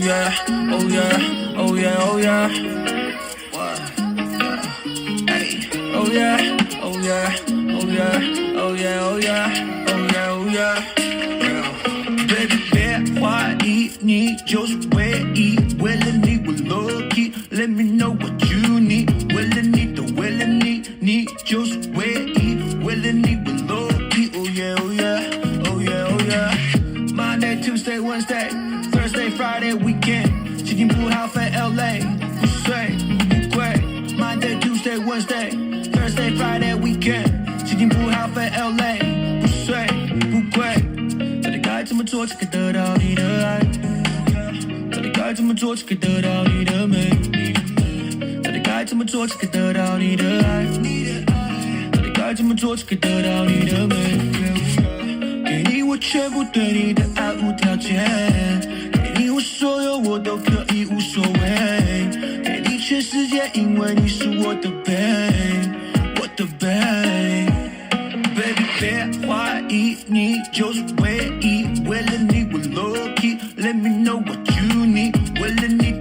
yeah, oh yeah, oh yeah, oh yeah. What? Hey, oh yeah, oh yeah, oh yeah, oh yeah, oh yeah, oh yeah, oh yeah. Baby, 别怀疑，你就是唯一。为了你，我 low key。Let me know what you need。为了你的，为了你，你就是唯一。为了你，我 low key。Oh yeah, oh yeah, oh yeah, oh yeah. Monday, Tuesday, Wednesday, Thursday, Friday, weekend。心情不好飞 LA， 不睡不跪。Monday, Tuesday, Wednesday, Thursday, Friday, weekend。心情不好飞 LA， 不睡不跪。到底该怎么做才可以得到你的爱？到底该怎么做才可以得到你的美？到底该怎么做才可以得到你的爱？到底该怎么做才可以得到你的美？给你我全部，对你的爱无条件，给你我所有，我都可以无所谓，给你全世界，因为你是我的 babe， 我的 babe。Baby， 别怀疑，你就是唯一。为了你，我 low key。Let me know what you need。为了你。